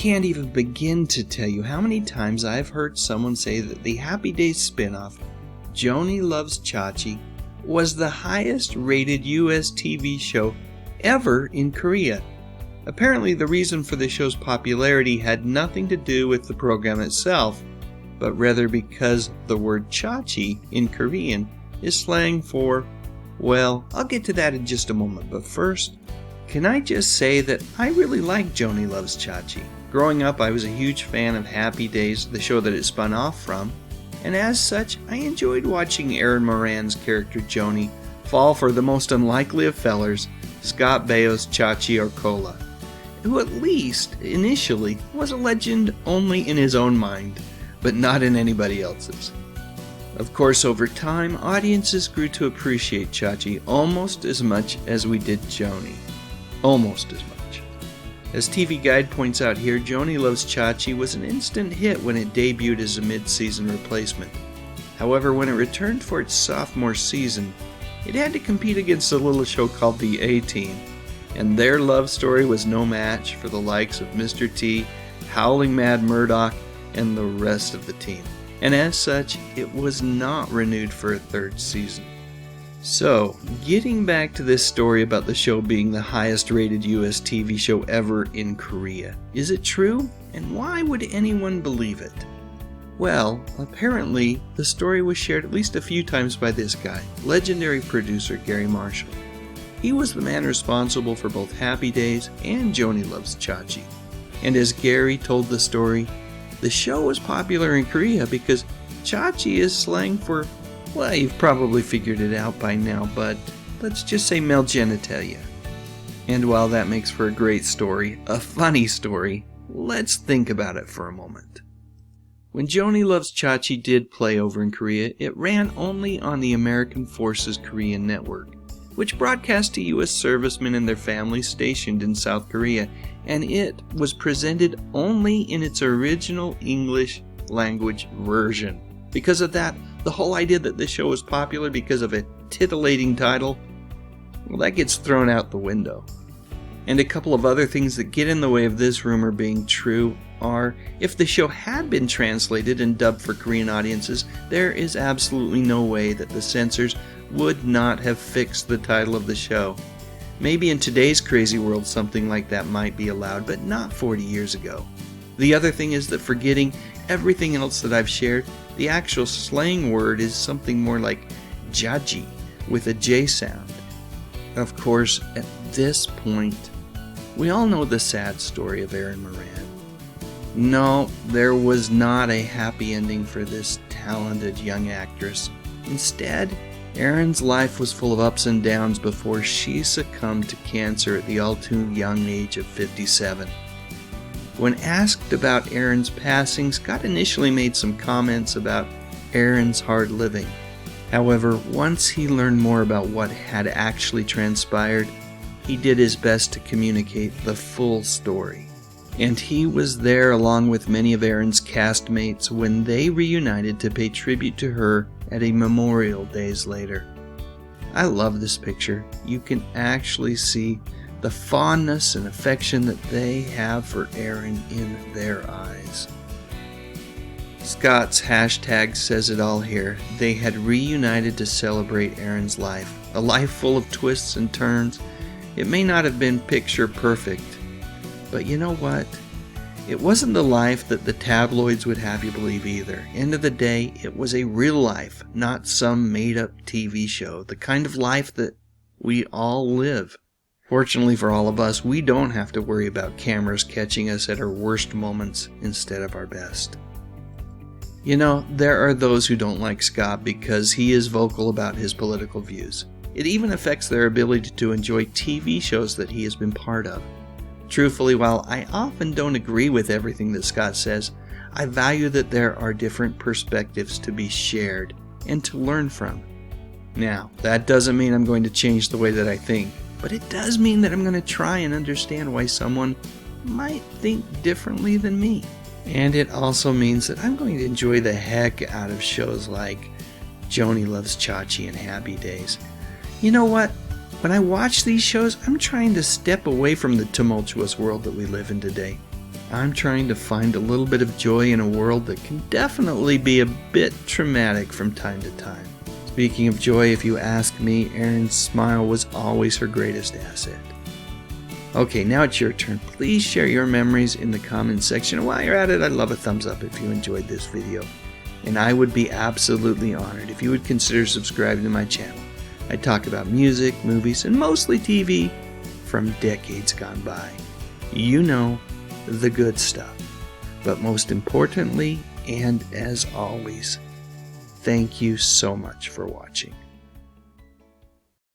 can't even begin to tell you how many times I've heard someone say that the Happy Days spinoff, Joanie Loves Chachi, was the highest rated US TV show ever in Korea. Apparently the reason for the show's popularity had nothing to do with the program itself, but rather because the word chachi in Korean is slang for, well, I'll get to that in just a moment, but first, can I just say that I really like Joanie Loves Chachi. Growing up, I was a huge fan of Happy Days, the show that it spun off from, and as such, I enjoyed watching Erin Moran's character Joanie fall for the most unlikely of fellers, Scott Baio's Chachi or Cola, who at least, initially, was a legend only in his own mind, but not in anybody else's. Of course, over time, audiences grew to appreciate Chachi almost as much as we did Joanie. Almost as much. As TV Guide points out here, Joanie Loves Chachi was an instant hit when it debuted as a mid-season replacement. However, when it returned for its sophomore season, it had to compete against a little show called The A-Team, and their love story was no match for the likes of Mr. T, Howling Mad Murdoch, and the rest of the team. And as such, it was not renewed for a third season. So, getting back to this story about the show being the highest rated US TV show ever in Korea, is it true? And why would anyone believe it? Well, apparently, the story was shared at least a few times by this guy, legendary producer Gary Marshall. He was the man responsible for both Happy Days and Joanie Loves Chachi. And as Gary told the story, the show was popular in Korea because chachi is slang for, well, you've probably figured it out by now, but let's just say male genitalia. And while that makes for a great story, a funny story, let's think about it for a moment. When Joanie Loves Chachi did play over in Korea, it ran only on the American Forces Korean network, which broadcast to U.S. servicemen and their families stationed in South Korea, and it was presented only in its original English language version. Because of that, the whole idea that this show was popular because of a titillating title, well, that gets thrown out the window. And a couple of other things that get in the way of this rumor being true are, if the show had been translated and dubbed for Korean audiences, there is absolutely no way that the censors would not have fixed the title of the show. Maybe in today's crazy world something like that might be allowed, but not 40 years ago. The other thing is that forgetting everything else that I've shared, the actual slang word is something more like jaji with a J sound. Of course, at this point, we all know the sad story of Erin Moran. No, there was not a happy ending for this talented young actress. Instead, Erin's life was full of ups and downs before she succumbed to cancer at the all-too young age of 57. When asked about Erin's passing, Scott initially made some comments about Erin's hard living. However, once he learned more about what had actually transpired, he did his best to communicate the full story. And he was there along with many of Erin's castmates when they reunited to pay tribute to her at a memorial days later. I love this picture. You can actually see the fondness and affection that they have for Erin in their eyes. Scott's hashtag says it all here. They had reunited to celebrate Erin's life. A life full of twists and turns. It may not have been picture perfect, but you know what? It wasn't the life that the tabloids would have you believe either. End of the day, it was a real life, not some made-up TV show. The kind of life that we all live. Fortunately for all of us, we don't have to worry about cameras catching us at our worst moments instead of our best. You know, there are those who don't like Scott because he is vocal about his political views. It even affects their ability to enjoy TV shows that he has been part of. Truthfully, while I often don't agree with everything that Scott says, I value that there are different perspectives to be shared and to learn from. Now, that doesn't mean I'm going to change the way that I think, but it does mean that I'm going to try and understand why someone might think differently than me. And it also means that I'm going to enjoy the heck out of shows like Joanie Loves Chachi and Happy Days. You know what? When I watch these shows, I'm trying to step away from the tumultuous world that we live in today. I'm trying to find a little bit of joy in a world that can definitely be a bit traumatic from time to time. Speaking of joy, if you ask me, Erin's smile was always her greatest asset. Okay, now it's your turn. Please share your memories in the comments section. And while you're at it, I'd love a thumbs up if you enjoyed this video. And I would be absolutely honored if you would consider subscribing to my channel. I talk about music, movies, and mostly TV from decades gone by. You know, the good stuff. But most importantly, and as always, thank you so much for watching.